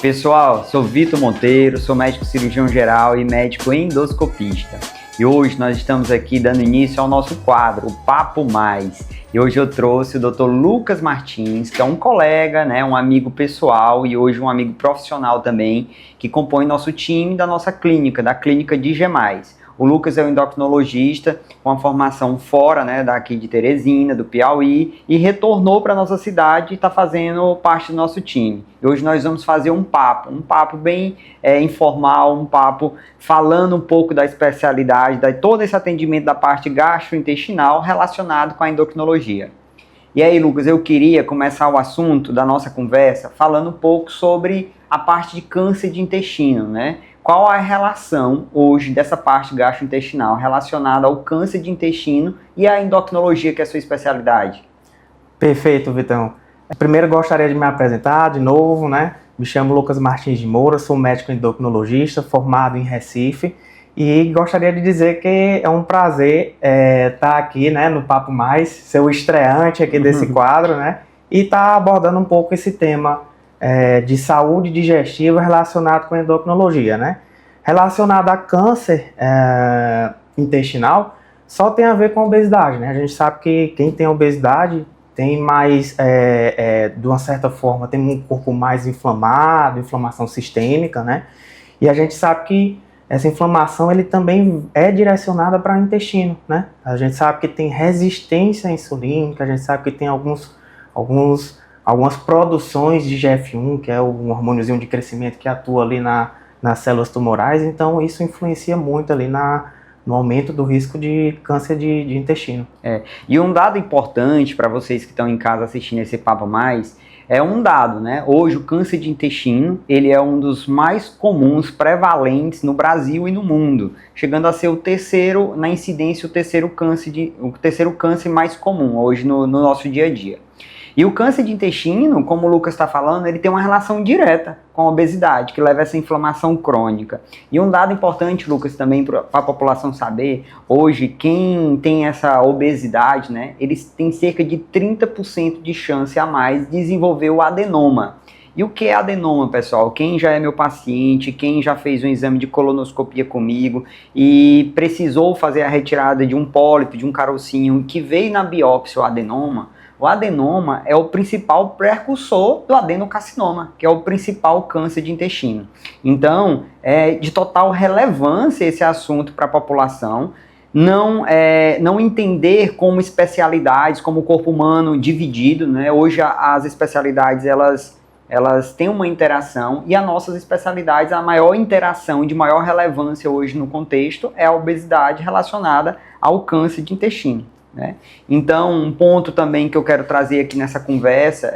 Pessoal, sou Vitor Monteiro, sou médico cirurgião geral e médico endoscopista. E hoje nós estamos aqui dando início ao nosso quadro, o Papo Mais. E hoje eu trouxe o Dr. Lucas Martins, que é um colega, né, um amigo pessoal e hoje um amigo profissional também, que compõe nosso time da nossa clínica, da clínica de Gemais. O Lucas é um endocrinologista com a formação fora, né, daqui de Teresina, do Piauí, e retornou para a nossa cidade e está fazendo parte do nosso time. E hoje nós vamos fazer um papo bem informal, um papo falando um pouco da especialidade, de todo esse atendimento da parte gastrointestinal relacionado com a endocrinologia. E aí, Lucas, eu queria começar o assunto da nossa conversa falando um pouco sobre a parte de câncer de intestino, né? Qual a relação hoje dessa parte gastrointestinal relacionada ao câncer de intestino e à endocrinologia, que é a sua especialidade? Perfeito, Vitão. Primeiro gostaria de me apresentar de novo, né? Me chamo Lucas Martins de Moura, sou médico endocrinologista, formado em Recife, e gostaria de dizer que é um prazer estar aqui, né, no Papo Mais, ser o estreante aqui desse quadro, né? E estar abordando um pouco esse tema de saúde digestiva relacionado com a endocrinologia, né? Relacionado a câncer intestinal, só tem a ver com a obesidade, né? A gente sabe que quem tem obesidade tem mais, de uma certa forma, tem um corpo mais inflamado, inflamação sistêmica, né? E a gente sabe que essa inflamação ele também é direcionada para o intestino, né? A gente sabe que tem resistência insulínica, a gente sabe que tem algumas produções de GF1, que é um hormôniozinho de crescimento que atua ali nas células tumorais, então isso influencia muito ali no aumento do risco de câncer de intestino. E um dado importante para vocês que estão em casa assistindo esse Papo Mais, é um dado, né? Hoje o câncer de intestino, ele é um dos mais comuns, prevalentes no Brasil e no mundo, chegando a ser o terceiro, na incidência, o terceiro câncer mais comum hoje no nosso dia a dia. E o câncer de intestino, como o Lucas está falando, ele tem uma relação direta com a obesidade, que leva a essa inflamação crônica. E um dado importante, Lucas, também para a população saber, hoje quem tem essa obesidade, né, eles têm cerca de 30% de chance a mais de desenvolver o adenoma. E o que é adenoma, pessoal? Quem já é meu paciente, quem já fez um exame de colonoscopia comigo e precisou fazer a retirada de um pólipo, de um carocinho, que veio na biópsia o adenoma é o principal precursor do adenocarcinoma, que é o principal câncer de intestino. Então, é de total relevância esse assunto para a população. Não entender como especialidades, como o corpo humano dividido, né? Hoje as especialidades elas têm uma interação, e as nossas especialidades, a maior interação e de maior relevância hoje no contexto é a obesidade relacionada ao câncer de intestino, né? Então, um ponto também que eu quero trazer aqui nessa conversa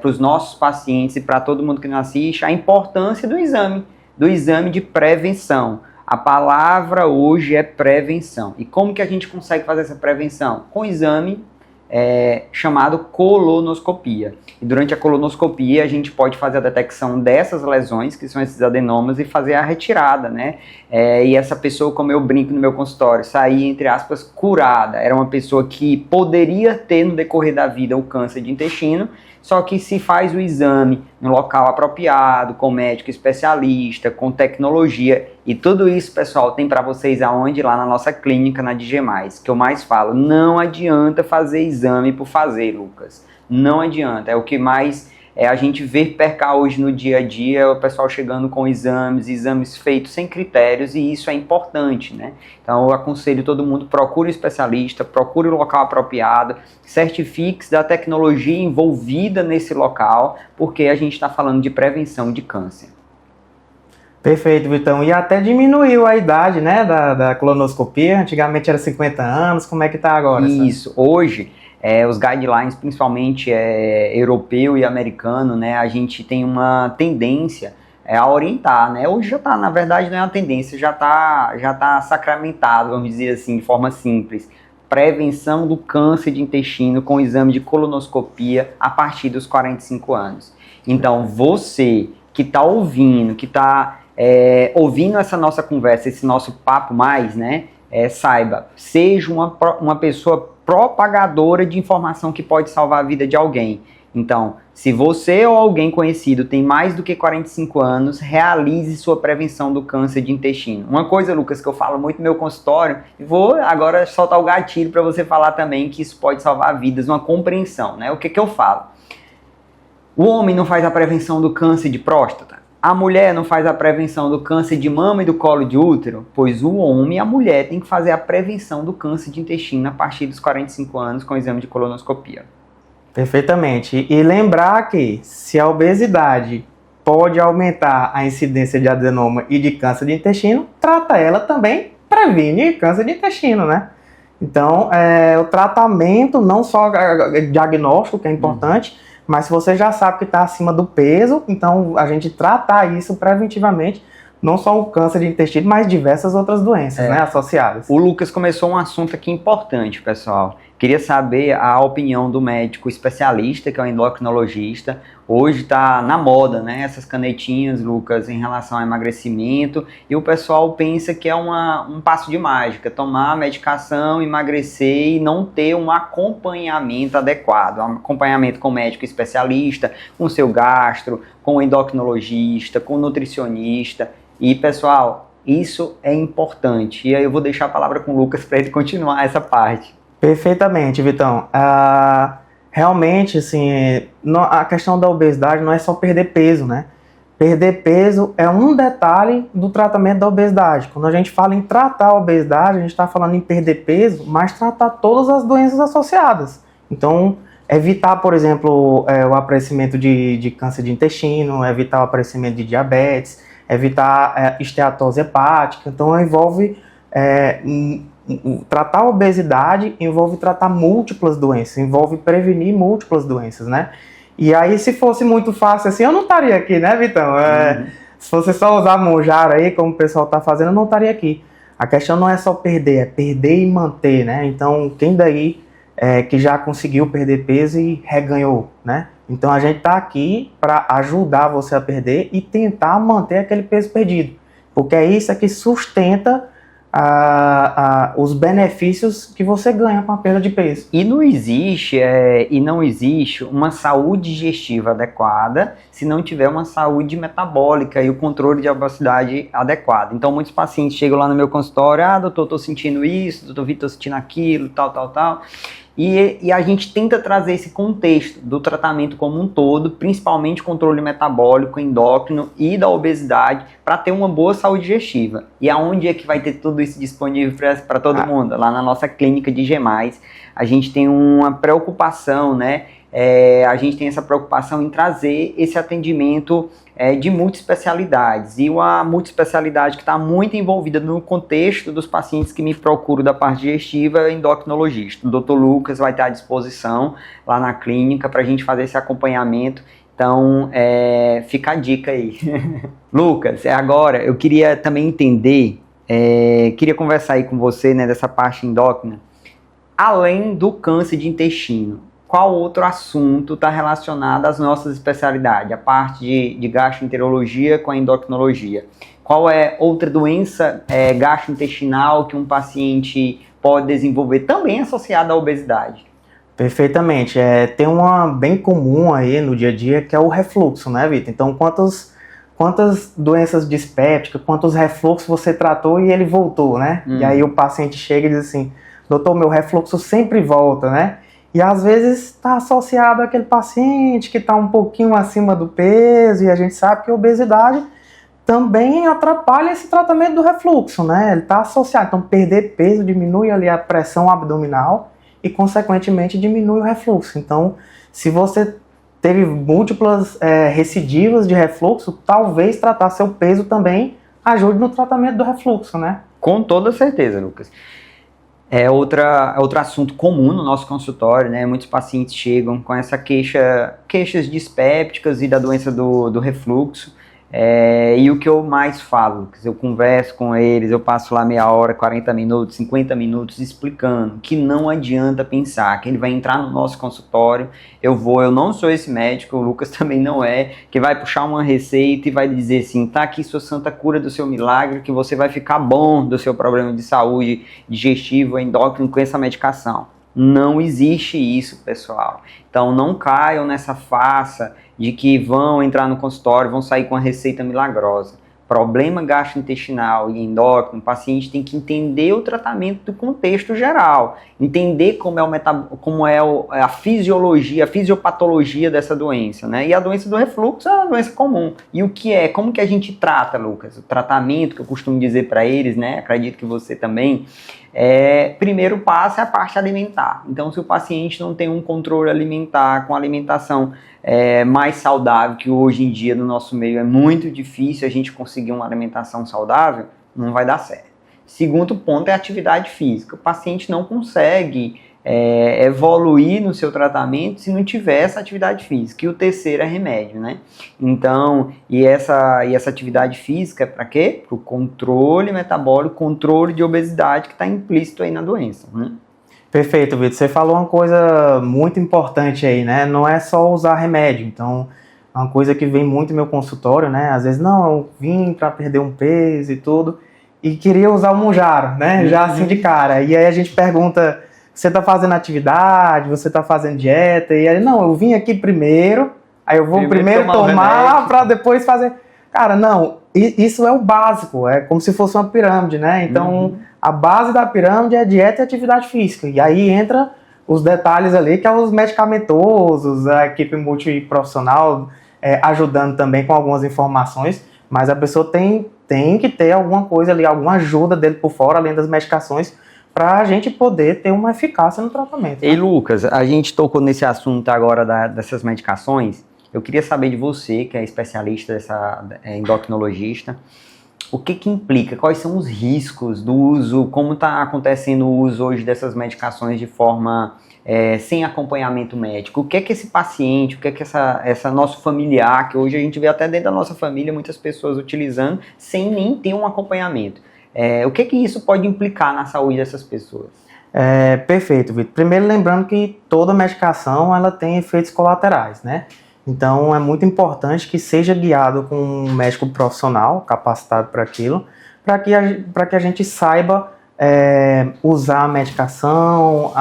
para os nossos pacientes e para todo mundo que nos assiste, a importância do exame de prevenção. A palavra hoje é prevenção. E como que a gente consegue fazer essa prevenção? Com o exame chamado colonoscopia. E durante a colonoscopia a gente pode fazer a detecção dessas lesões, que são esses adenomas, e fazer a retirada, né? E essa pessoa, como eu brinco no meu consultório, sair, entre aspas, curada. Era uma pessoa que poderia ter no decorrer da vida o câncer de intestino, só que se faz o exame no local apropriado, com médico especialista, com tecnologia, e tudo isso, pessoal, tem para vocês aonde? Lá na nossa clínica, na Digemais, que eu mais falo. Não adianta fazer exame por fazer, Lucas. Não adianta. É o que mais a gente vê percar hoje no dia a dia, o pessoal chegando com exames feitos sem critérios, e isso é importante, né? Então eu aconselho todo mundo, procure um especialista, procure o local apropriado, certifique-se da tecnologia envolvida nesse local, porque a gente está falando de prevenção de câncer. Perfeito, Vitão. E até diminuiu a idade, né, da colonoscopia. Antigamente era 50 anos, como é que tá agora? Isso, hoje os guidelines, principalmente europeu e americano, né, a gente tem uma tendência a orientar, né? Hoje já está, na verdade não é uma tendência, já tá sacramentado, vamos dizer assim, de forma simples. Prevenção do câncer de intestino com exame de colonoscopia a partir dos 45 anos. Então, você que está ouvindo, que está ouvindo essa nossa conversa, esse nosso papo mais, né? Saiba, seja uma pessoa propagadora de informação que pode salvar a vida de alguém. Então, se você ou alguém conhecido tem mais do que 45 anos, realize sua prevenção do câncer de intestino. Uma coisa, Lucas, que eu falo muito no meu consultório, e vou agora soltar o gatilho para você falar também que isso pode salvar vidas, uma compreensão, né? O que eu falo? O homem não faz a prevenção do câncer de próstata? A mulher não faz a prevenção do câncer de mama e do colo de útero? Pois o homem e a mulher têm que fazer a prevenção do câncer de intestino a partir dos 45 anos com o exame de colonoscopia. Perfeitamente. E lembrar que se a obesidade pode aumentar a incidência de adenoma e de câncer de intestino, trata ela também, previne câncer de intestino, né? Então, o tratamento, não só diagnóstico, que é importante, mas se você já sabe que está acima do peso, então a gente tratar isso preventivamente, não só o câncer de intestino, mas diversas outras doenças, né, associadas. O Lucas começou um assunto aqui importante, pessoal. Queria saber a opinião do médico especialista, que é o endocrinologista. Hoje está na moda, né? Essas canetinhas, Lucas, em relação ao emagrecimento. E o pessoal pensa que é um passo de mágica, tomar a medicação, emagrecer e não ter um acompanhamento adequado. Um acompanhamento com o médico especialista, com o seu gastro, com o endocrinologista, com o nutricionista. E, pessoal, isso é importante. E aí eu vou deixar a palavra com o Lucas para ele continuar essa parte. Perfeitamente, Vitão. Realmente, assim, a questão da obesidade não é só perder peso, né? Perder peso é um detalhe do tratamento da obesidade. Quando a gente fala em tratar a obesidade, a gente está falando em perder peso, mas tratar todas as doenças associadas. Então, evitar, por exemplo, o aparecimento de câncer de intestino, evitar o aparecimento de diabetes, evitar esteatose hepática. Então, envolve... tratar a obesidade envolve tratar múltiplas doenças, envolve prevenir múltiplas doenças, né? E aí, se fosse muito fácil assim, eu não estaria aqui, né, Vitão? Se você só usar Mounjaro aí, como o pessoal tá fazendo, eu não estaria aqui. A questão não é só perder, é perder e manter, né? Então, quem daí que já conseguiu perder peso e reganhou, né? Então, a gente tá aqui para ajudar você a perder e tentar manter aquele peso perdido, porque é isso que sustenta os benefícios que você ganha com a perda de peso. E não existe uma saúde digestiva adequada se não tiver uma saúde metabólica e o controle de obesidade adequado. Então muitos pacientes chegam lá no meu consultório, doutor, tô sentindo isso, doutor Vitor, tô sentindo aquilo, tal. E a gente tenta trazer esse contexto do tratamento como um todo, principalmente controle metabólico, endócrino e da obesidade, para ter uma boa saúde digestiva. E aonde é que vai ter tudo isso disponível para todo mundo? Lá na nossa clínica de G+, a gente tem uma preocupação, né? A gente tem essa preocupação em trazer esse atendimento de multiespecialidades, e uma multiespecialidade que está muito envolvida no contexto dos pacientes que me procuram da parte digestiva é o endocrinologista. O Dr. Lucas vai estar à disposição lá na clínica para a gente fazer esse acompanhamento. Então, fica a dica aí. Lucas, agora eu queria também entender, queria conversar aí com você, né, dessa parte endócrina, além do câncer de intestino. Qual outro assunto está relacionado às nossas especialidades, a parte de gastroenterologia com a endocrinologia? Qual é outra doença gastrointestinal que um paciente pode desenvolver também associada à obesidade? Perfeitamente. Tem uma bem comum aí no dia a dia que é o refluxo, né, Vitor? Então, quantas doenças dispépticas, quantos refluxos você tratou e ele voltou, né? E aí o paciente chega e diz assim, doutor, meu refluxo sempre volta, né? E às vezes está associado àquele paciente que está um pouquinho acima do peso, e a gente sabe que a obesidade também atrapalha esse tratamento do refluxo, né? Ele está associado, então perder peso diminui ali a pressão abdominal e consequentemente diminui o refluxo. Então, se você teve múltiplas recidivas de refluxo, talvez tratar seu peso também ajude no tratamento do refluxo, né? Com toda certeza, Lucas. Outro assunto comum no nosso consultório, né? Muitos pacientes chegam com essa queixas dispépticas e da doença do refluxo. E o que eu mais falo, eu converso com eles, eu passo lá meia hora, 40 minutos, 50 minutos explicando que não adianta pensar que ele vai entrar no nosso consultório, eu não sou esse médico, o Lucas também não é, que vai puxar uma receita e vai dizer assim, tá aqui sua santa cura do seu milagre, que você vai ficar bom do seu problema de saúde digestiva, endócrino com essa medicação. Não existe isso, pessoal. Então não caiam nessa farsa de que vão entrar no consultório e vão sair com a receita milagrosa. Problema gastrointestinal e endócrino, o paciente tem que entender o tratamento do contexto geral, entender como é a fisiologia, a fisiopatologia dessa doença, né? E a doença do refluxo é uma doença comum. E como que a gente trata, Lucas? O tratamento que eu costumo dizer para eles, né? Acredito que você também, primeiro passo é a parte alimentar. Então, se o paciente não tem um controle alimentar, com alimentação mais saudável, que hoje em dia no nosso meio é muito difícil a gente conseguir uma alimentação saudável, não vai dar certo. Segundo ponto é a atividade física. O paciente não consegue evoluir no seu tratamento se não tiver essa atividade física. E o terceiro é remédio, né? Então, e essa atividade física é para quê? Para o controle metabólico, controle de obesidade que está implícito aí na doença, né? Perfeito, Vitor. Você falou uma coisa muito importante aí, né? Não é só usar remédio. Então, é uma coisa que vem muito no meu consultório, né? Às vezes, não, eu vim para perder um peso e tudo, e queria usar o Mounjaro, né? Já assim de cara. E aí a gente pergunta, você está fazendo atividade, você está fazendo dieta? E aí, não, eu vim aqui primeiro, aí eu vou primeiro tomar para depois fazer... Cara, não, isso é o básico, é como se fosse uma pirâmide, né? Então, a base da pirâmide é dieta e atividade física. E aí entra os detalhes ali, que é os medicamentosos, a equipe multiprofissional ajudando também com algumas informações, mas a pessoa tem que ter alguma coisa ali, alguma ajuda dele por fora, além das medicações, para a gente poder ter uma eficácia no tratamento. Né? Ei, Lucas, a gente tocou nesse assunto agora dessas medicações. Eu queria saber de você, que é especialista, endocrinologista, o que implica, quais são os riscos do uso, como está acontecendo o uso hoje dessas medicações de forma sem acompanhamento médico? O que esse paciente, o que essa nosso familiar, que hoje a gente vê até dentro da nossa família muitas pessoas utilizando sem nem ter um acompanhamento. O que isso pode implicar na saúde dessas pessoas? Perfeito, Vitor. Primeiro lembrando que toda medicação ela tem efeitos colaterais, né? Então, é muito importante que seja guiado com um médico profissional, capacitado para aquilo, para que a gente saiba usar a medicação,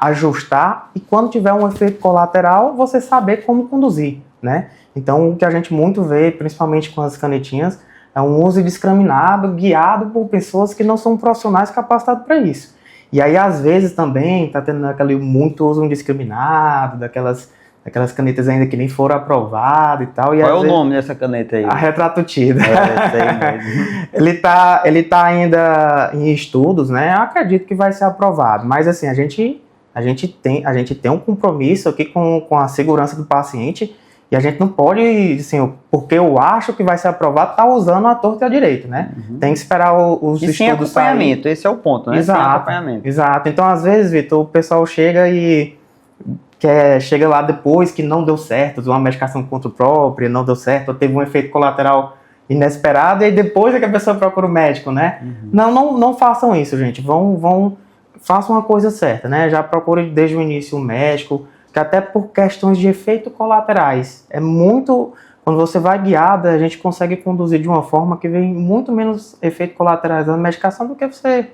ajustar, e quando tiver um efeito colateral, você saber como conduzir, né? Então, o que a gente muito vê, principalmente com as canetinhas, é um uso indiscriminado, guiado por pessoas que não são profissionais capacitados para isso. E aí, às vezes, também, está tendo aquele muito uso indiscriminado, daquelas canetas ainda que nem foram aprovadas e tal. E qual é o nome dessa caneta aí? A Retratutida. Mesmo. Ele tá ainda em estudos, né? Eu acredito que vai ser aprovado. Mas assim, a gente tem um compromisso aqui com a segurança do paciente, e a gente não pode, assim, porque eu acho que vai ser aprovado, tá usando a torta e a direito, né? Tem que esperar os estudos sem acompanhamento, sair. Esse é o ponto, né? Exato, sem acompanhamento. Exato. Então, às vezes, Vitor, o pessoal chega lá depois que não deu certo, usou uma medicação contra o próprio, não deu certo, ou teve um efeito colateral inesperado, e aí depois é que a pessoa procura o médico, né? Não façam isso, gente. Façam a coisa certa, né? Já procure desde o início um médico, que até por questões de efeitos colaterais. Quando você vai guiada, a gente consegue conduzir de uma forma que vem muito menos efeitos colaterais da medicação do que você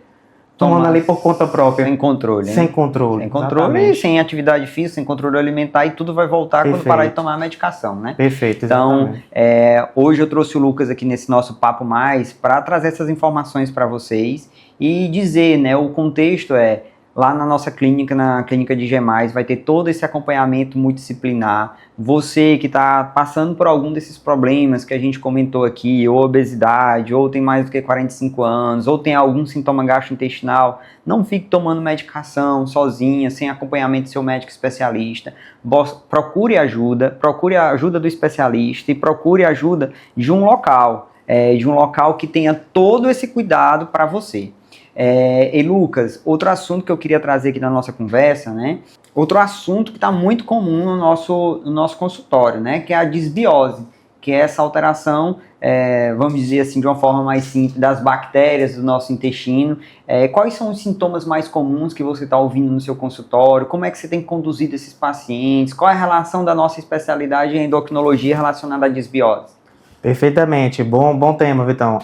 tomando ali por conta própria. Sem controle. Sem controle. Sem controle e sem atividade física, sem controle alimentar, e tudo vai voltar quando parar de tomar a medicação, né? Perfeito, exatamente. Então, hoje eu trouxe o Lucas aqui nesse nosso Papo Mais para trazer essas informações para vocês e dizer, né, o contexto lá na nossa clínica, na clínica de G+, vai ter todo esse acompanhamento multidisciplinar. Você que está passando por algum desses problemas que a gente comentou aqui, ou obesidade, ou tem mais do que 45 anos, ou tem algum sintoma gastrointestinal, não fique tomando medicação sozinha, sem acompanhamento do seu médico especialista. Procure a ajuda do especialista e procure a ajuda de um local que tenha todo esse cuidado para você. E Lucas, outro assunto que eu queria trazer aqui na nossa conversa, né? Outro assunto que está muito comum no nosso consultório, né? Que é a disbiose, que é essa alteração, vamos dizer assim, de uma forma mais simples, das bactérias do nosso intestino. Quais são os sintomas mais comuns que você está ouvindo no seu consultório? Como é que você tem conduzido esses pacientes? Qual é a relação da nossa especialidade em endocrinologia relacionada à disbiose? Perfeitamente, bom tema, Vitão.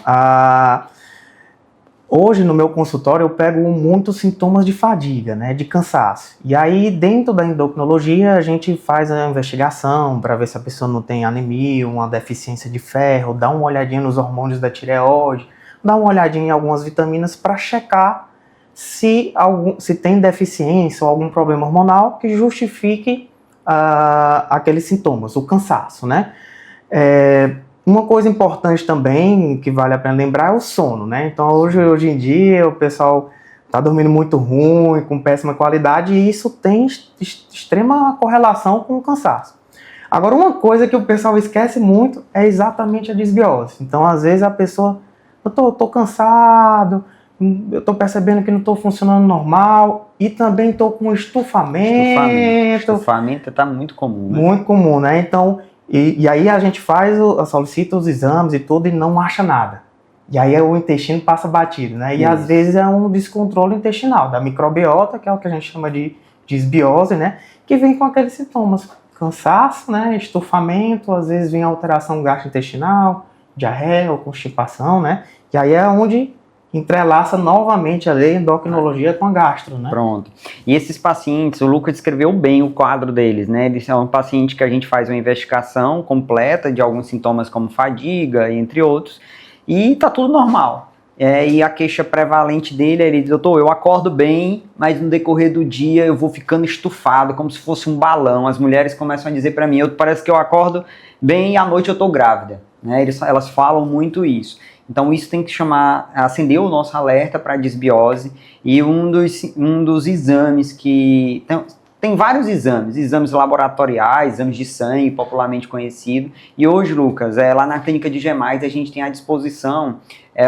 Hoje, no meu consultório, eu pego muitos sintomas de fadiga, né, de cansaço. E aí, dentro da endocrinologia, a gente faz a investigação para ver se a pessoa não tem anemia, uma deficiência de ferro, dá uma olhadinha nos hormônios da tireoide, dá uma olhadinha em algumas vitaminas para checar se tem deficiência ou algum problema hormonal que justifique aqueles sintomas, o cansaço, né? Uma coisa importante também, que vale a pena lembrar, é o sono, né? Então, hoje em dia, o pessoal está dormindo muito ruim, com péssima qualidade, e isso tem extrema correlação com o cansaço. Agora, uma coisa que o pessoal esquece muito é exatamente a disbiose. Então, às vezes, a pessoa, eu tô cansado, eu tô percebendo que não estou funcionando normal, e também estou com estufamento. Estufamento está muito comum, né? Muito comum, né? Então, e aí a gente solicita os exames e tudo e não acha nada. E aí o intestino passa batido, né? E às vezes é um descontrole intestinal, da microbiota, que é o que a gente chama de disbiose, né? Que vem com aqueles sintomas. Cansaço, né? Estufamento, às vezes vem alteração gastrointestinal, diarreia ou constipação, né? E aí é onde entrelaça novamente a endocrinologia com a gastro, né? Pronto. E esses pacientes, o Lucas descreveu bem o quadro deles, né? Eles são um paciente que a gente faz uma investigação completa de alguns sintomas como fadiga, entre outros, e tá tudo normal. E a queixa prevalente dele, ele diz, doutor, eu acordo bem, mas no decorrer do dia eu vou ficando estufado, como se fosse um balão. As mulheres começam a dizer para mim, parece que eu acordo bem e à noite eu tô grávida, né? Elas falam muito isso. Então isso tem que acender o nosso alerta para a disbiose, e um dos exames que... Tem vários exames laboratoriais, exames de sangue, popularmente conhecido, e hoje, Lucas, lá na clínica de Gemais a gente tem à disposição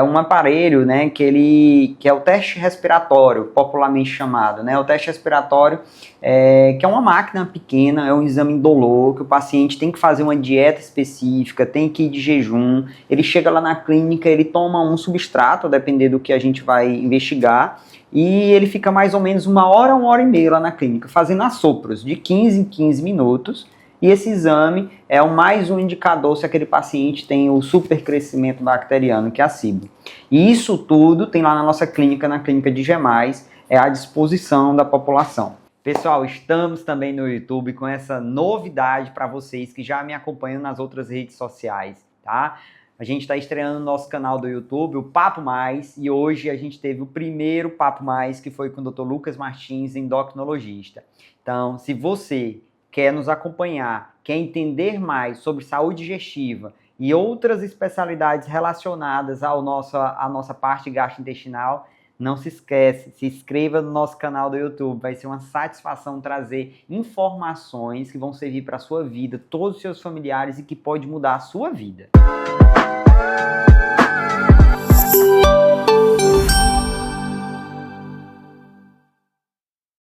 um aparelho, né, que é o teste respiratório, popularmente chamado, né? O teste respiratório, que é uma máquina pequena, é um exame indolor, que o paciente tem que fazer uma dieta específica, tem que ir de jejum, ele chega lá na clínica, ele toma um substrato, a depender do que a gente vai investigar, e ele fica mais ou menos 1 hora e meia lá na clínica, fazendo assopros de 15 em 15 minutos, e esse exame é mais um indicador se aquele paciente tem o supercrescimento bacteriano, que é a SIBO. E isso tudo tem lá na nossa clínica, na clínica de Gemais, à disposição da população. Pessoal, estamos também no YouTube com essa novidade para vocês que já me acompanham nas outras redes sociais, tá? A gente está estreando o nosso canal do YouTube, o Papo Mais, e hoje a gente teve o primeiro Papo Mais, que foi com o Dr. Lucas Martins, endocrinologista. Então, se você quer nos acompanhar, quer entender mais sobre saúde digestiva e outras especialidades relacionadas à nossa parte gastrointestinal, não se esquece, se inscreva no nosso canal do YouTube, vai ser uma satisfação trazer informações que vão servir para a sua vida, todos os seus familiares, e que pode mudar a sua vida.